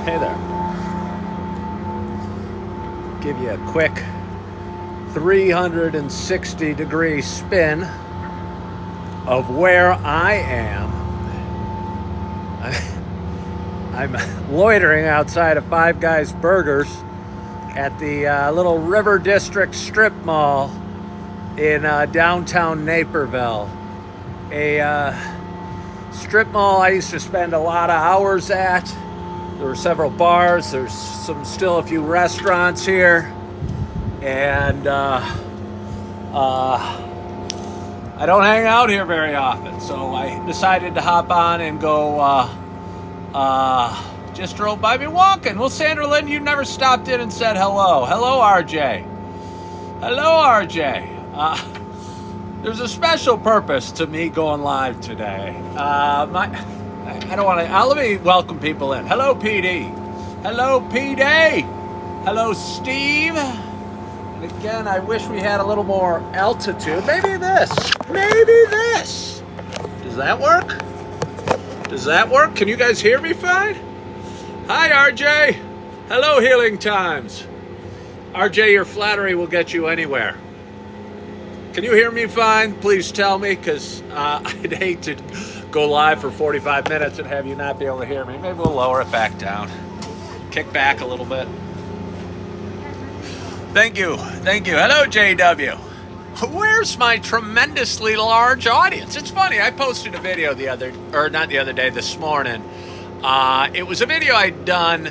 Hey there. Give you a quick 360-degree spin of where I am. I'm loitering outside of Five Guys Burgers at the little River District Strip Mall in downtown Naperville. A strip mall I used to spend a lot of hours at. There were several bars. There's still a few restaurants here. And I don't hang out here very often. So I decided to hop on and go, just drove by me walking. Well, Sandra Lynn, you never stopped in and said hello. Hello, RJ. Hello, RJ. There's a special purpose to me going live today. I don't want to. Let me welcome people in. Hello, PD. Hello, PD. Hello, Steve. And again, I wish we had a little more altitude. Maybe this. Maybe this. Does that work? Does that work? Can you guys hear me fine? Hi, RJ. Hello, Healing Times. RJ, your flattery will get you anywhere. Can you hear me fine? Please tell me, because I'd hate to go live for 45 minutes and have you not be able to hear me. Maybe we'll lower it back down. Kick back a little bit. Thank you. Thank you. Hello, JW. Where's my tremendously large audience? It's funny. I posted a video this morning. It was a video I'd done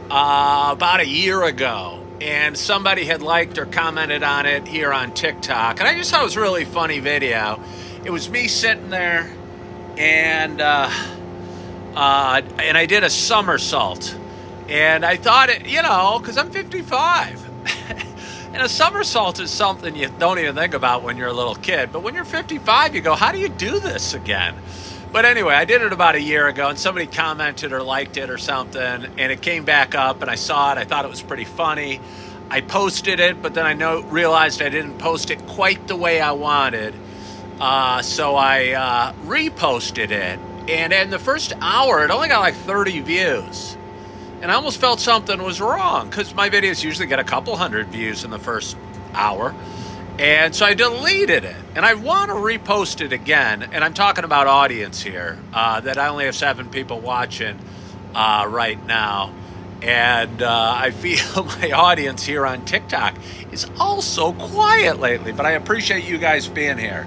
about a year ago. And somebody had liked or commented on it here on TikTok. And I just thought it was a really funny video. It was me sitting there and I did a somersault. And I thought because I'm 55. And a somersault is something you don't even think about when you're a little kid. But when you're 55, you go, how do you do this again? But anyway, I did it about a year ago, and somebody commented or liked it or something, and it came back up, and I saw it. I thought it was pretty funny. I posted it, but then I realized I didn't post it quite the way I wanted. So I reposted it, and in the first hour, it only got like 30 views. And I almost felt something was wrong, because my videos usually get a couple hundred views in the first hour. And so I deleted it, and I want to repost it again. And I'm talking about audience here, that I only have 7 people watching right now. And I feel my audience here on TikTok is also quiet lately, but I appreciate you guys being here.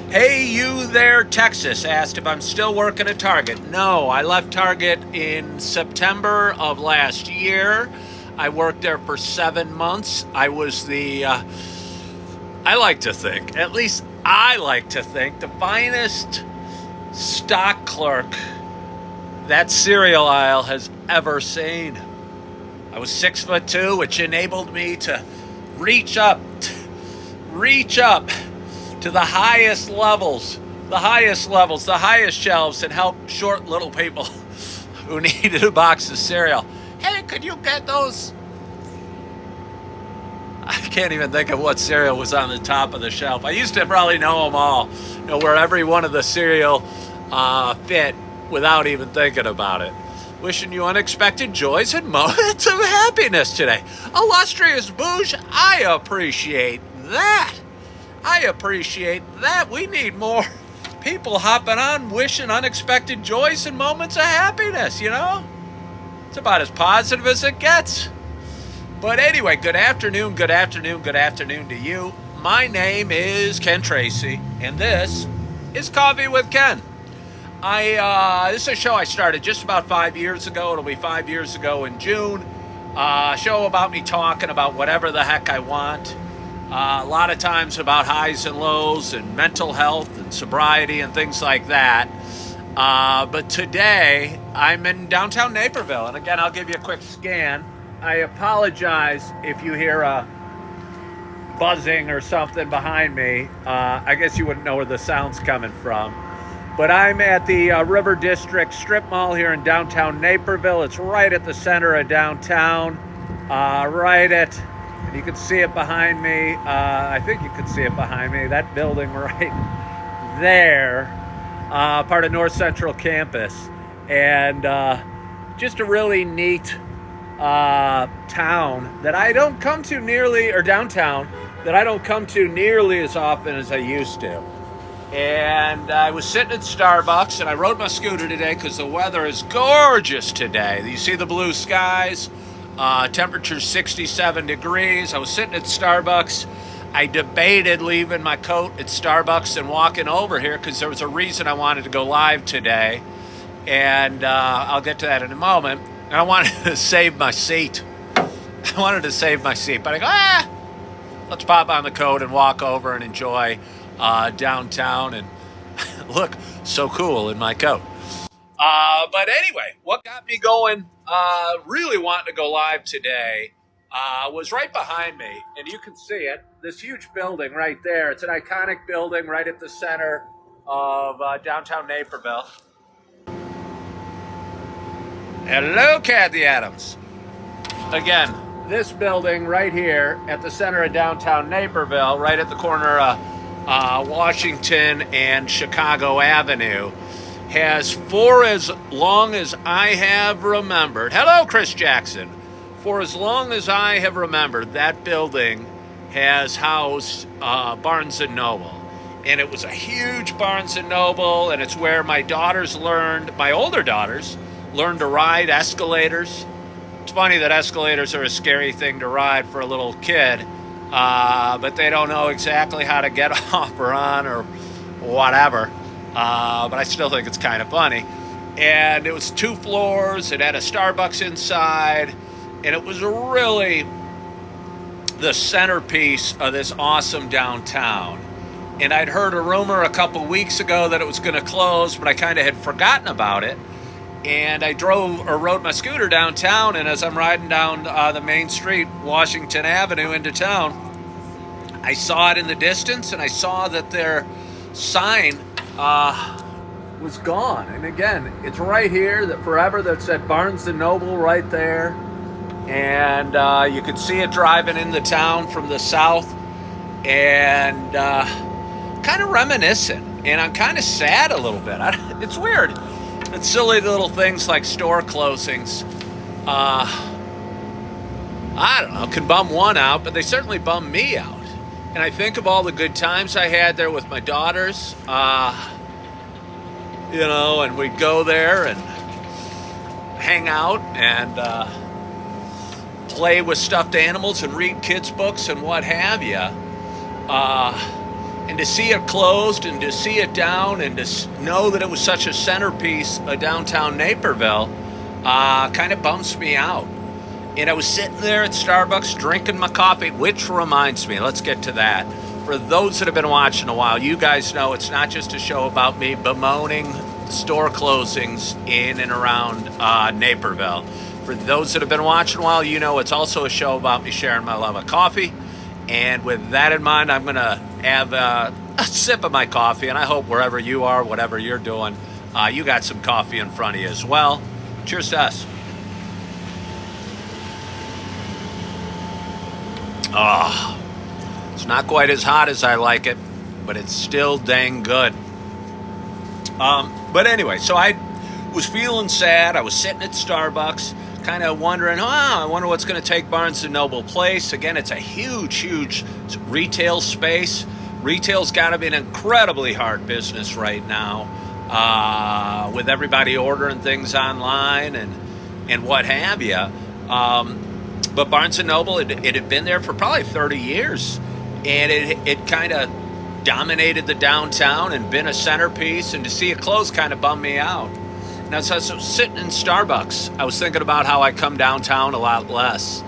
Hey, you there, Texas, asked if I'm still working at Target. No, I left Target in September of last year. I worked there for 7 months. I was I like to think, at least I like to think, the finest stock clerk that cereal aisle has ever seen. I was 6'2", which enabled me to reach up to the highest levels, the highest shelves, and help short little people who needed a box of cereal. Hey, could you get those? I can't even think of what cereal was on the top of the shelf. I used to probably know them all, where every one of the cereal fit without even thinking about it. Wishing you unexpected joys and moments of happiness today. Illustrious Booge, I appreciate that. We need more people hopping on wishing unexpected joys and moments of happiness, It's about as positive as it gets. But anyway, good afternoon to you. My name is Ken Tracy, and this is Coffee with Ken. This is a show I started just about 5 years ago. It'll be 5 years ago in June. A show about me talking about whatever the heck I want. A lot of times about highs and lows and mental health and sobriety and things like that. But today, I'm in downtown Naperville. And again, I'll give you a quick scan. I apologize if you hear a buzzing or something behind me. I guess you wouldn't know where the sound's coming from. But I'm at the River District Strip Mall here in downtown Naperville. It's right at the center of downtown. You can see it behind me. I think you can see it behind me. That building right there, part of North Central Campus. And just a really neat town that I don't come to nearly, or downtown, that I don't come to nearly as often as I used to. And I was sitting at Starbucks, and I rode my scooter today because the weather is gorgeous today. You see the blue skies, temperature 67 degrees. I was sitting at Starbucks. I debated leaving my coat at Starbucks and walking over here because there was a reason I wanted to go live today. And I'll get to that in a moment. And I wanted to save my seat. But I go, let's pop on the coat and walk over and enjoy downtown and look so cool in my coat. But anyway, what got me going, really wanting to go live today, was right behind me, and you can see it, this huge building right there. It's an iconic building right at the center of downtown Naperville. Hello, Kathy Adams. Again, this building right here at the center of downtown Naperville, right at the corner of Washington and Chicago Avenue, has, for as long as I have remembered, hello, Chris Jackson, for as long as I have remembered, that building has housed Barnes & Noble. And it was a huge Barnes & Noble, and it's where my older daughters learned to ride escalators. It's funny that escalators are a scary thing to ride for a little kid, but they don't know exactly how to get off or on or whatever. But I still think it's kind of funny. And it was 2 floors. It had a Starbucks inside. And it was really the centerpiece of this awesome downtown. And I'd heard a rumor a couple weeks ago that it was going to close, but I kind of had forgotten about it. And I rode my scooter downtown, and as I'm riding down the main street, Washington Avenue into town, I saw it in the distance, and I saw that their sign was gone. And again, it's right here that forever that said Barnes & Noble right there. And you could see it driving in the town from the south, and kind of reminiscent. And I'm kind of sad a little bit. It's weird. And silly little things like store closings, I don't know, can bum one out, but they certainly bum me out. And I think of all the good times I had there with my daughters, and we'd go there and hang out and play with stuffed animals and read kids' books and what have you. And to see it closed and to see it down and to know that it was such a centerpiece of downtown Naperville kind of bums me out. And I was sitting there at Starbucks drinking my coffee, which reminds me, let's get to that. For those that have been watching a while, you guys know it's not just a show about me bemoaning store closings in and around Naperville. For those that have been watching a while, you know it's also a show about me sharing my love of coffee. And with that in mind, I'm going to have a sip of my coffee, and I hope wherever you are, whatever you're doing, you got some coffee in front of you as well. Cheers to us. Oh, it's not quite as hot as I like it, but it's still dang good. But anyway, so I was feeling sad. I was sitting at Starbucks, kind of wondering, I wonder what's going to take Barnes & Noble place. Again, it's a huge retail space. Retail's got to be an incredibly hard business right now, with everybody ordering things online and what have you. But Barnes & Noble, it had been there for probably 30 years, and it kind of dominated the downtown and been a centerpiece, and to see it close kind of bummed me out. Now, so I was sitting in Starbucks, I was thinking about how I come downtown a lot less.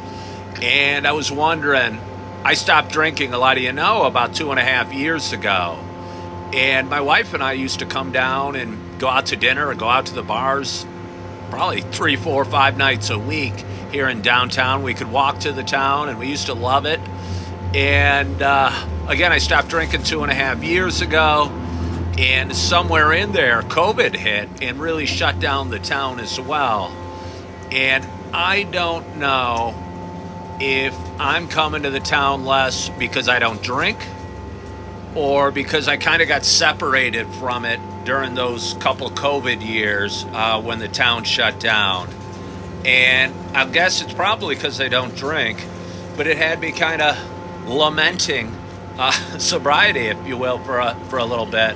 And I was wondering, I stopped drinking, a lot of you know, about 2.5 years ago. And my wife and I used to come down and go out to dinner or go out to the bars probably 3, 4, 5 nights a week here in downtown. We could walk to the town, and we used to love it. And again, I stopped drinking 2.5 years ago. And somewhere in there, COVID hit and really shut down the town as well. And I don't know if I'm coming to the town less because I don't drink or because I kind of got separated from it during those couple COVID years when the town shut down. And I guess it's probably because they don't drink, but it had me kind of lamenting sobriety, if you will, for a little bit.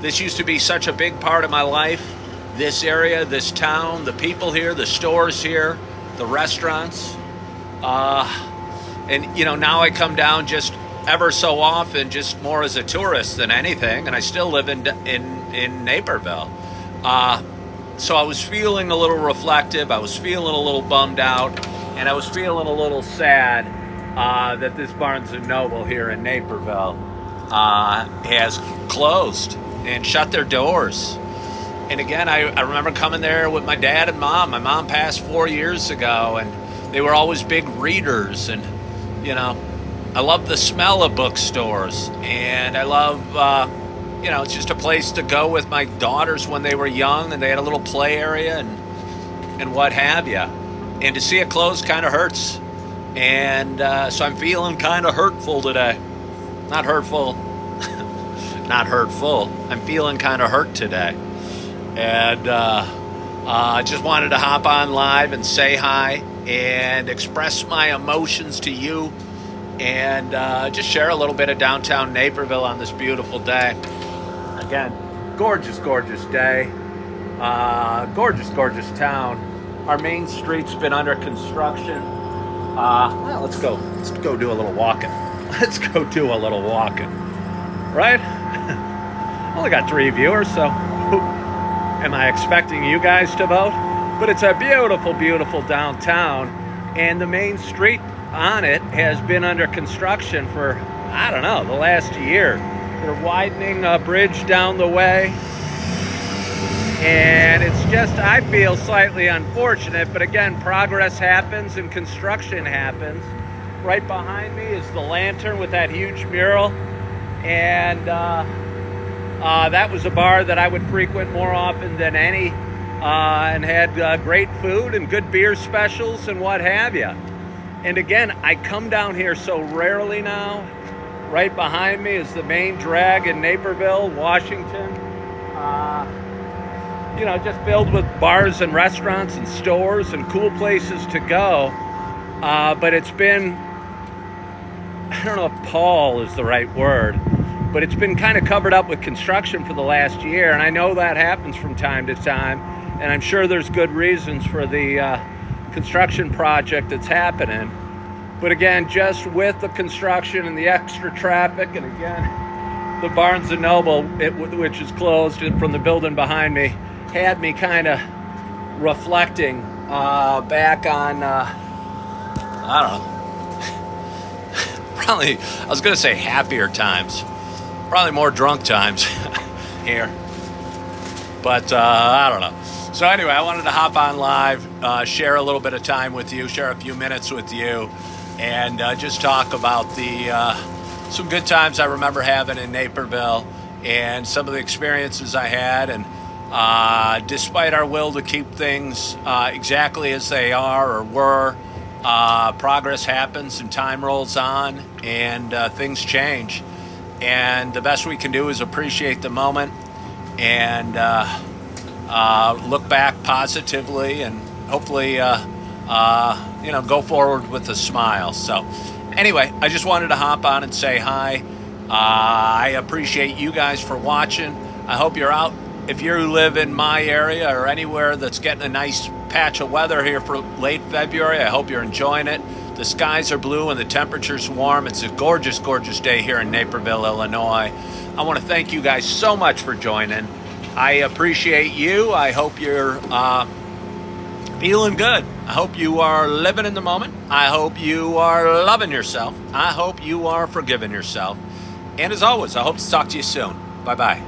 This used to be such a big part of my life. This area, this town, the people here, the stores here, the restaurants. And now I come down just ever so often, just more as a tourist than anything, and I still live in Naperville. So I was feeling a little reflective. I was feeling a little bummed out, and I was feeling a little sad that this Barnes & Noble here in Naperville has closed and shut their doors. And again, I remember coming there with my dad and mom. My mom passed 4 years ago, and they were always big readers. And, I love the smell of bookstores. And I love, it's just a place to go with my daughters when they were young, and they had a little play area and what have you. And to see it close kind of hurts. And so I'm feeling kind of hurtful today. Not hurtful. Not hurtful. I'm feeling kind of hurt today. And I just wanted to hop on live and say hi and express my emotions to you, and just share a little bit of downtown Naperville on this beautiful day. Again, gorgeous, gorgeous day. Gorgeous, gorgeous town. Our main street's been under construction. Well, let's go do a little walking. Let's go do a little walking. Right? Only got 3 viewers, so am I expecting you guys to vote? But it's a beautiful, beautiful downtown, and the main street on it has been under construction for, I don't know, the last year. They're widening a bridge down the way, and it's just, I feel, slightly unfortunate, but again, progress happens and construction happens. Right behind me is the lantern with that huge mural, and that was a bar that I would frequent more often than any, and had great food and good beer specials and what have you. And again, I come down here so rarely now. Right behind me is the main drag in Naperville, Washington. Just filled with bars and restaurants and stores and cool places to go. But it's been, I don't know if pall is the right word, but it's been kind of covered up with construction for the last year, and I know that happens from time to time, and I'm sure there's good reasons for the construction project that's happening. But again, just with the construction and the extra traffic, and again, the Barnes & Noble, which is closed from the building behind me, had me kind of reflecting back on, I don't know, probably, I was going to say happier times. Probably more drunk times here. But I don't know. So anyway, I wanted to hop on live, share a little bit of time with you, share a few minutes with you, and just talk about some good times I remember having in Naperville and some of the experiences I had. And despite our will to keep things exactly as they are or were, progress happens and time rolls on, and things change. And the best we can do is appreciate the moment and look back positively, and hopefully go forward with a smile. So anyway, I just wanted to hop on and say hi. I appreciate you guys for watching. I hope you're out. If you live in my area or anywhere that's getting a nice patch of weather here for late February, I hope you're enjoying it. The skies are blue and the temperature's warm. It's a gorgeous, gorgeous day here in Naperville, Illinois. I want to thank you guys so much for joining. I appreciate you. I hope you're feeling good. I hope you are living in the moment. I hope you are loving yourself. I hope you are forgiving yourself. And as always, I hope to talk to you soon. Bye-bye.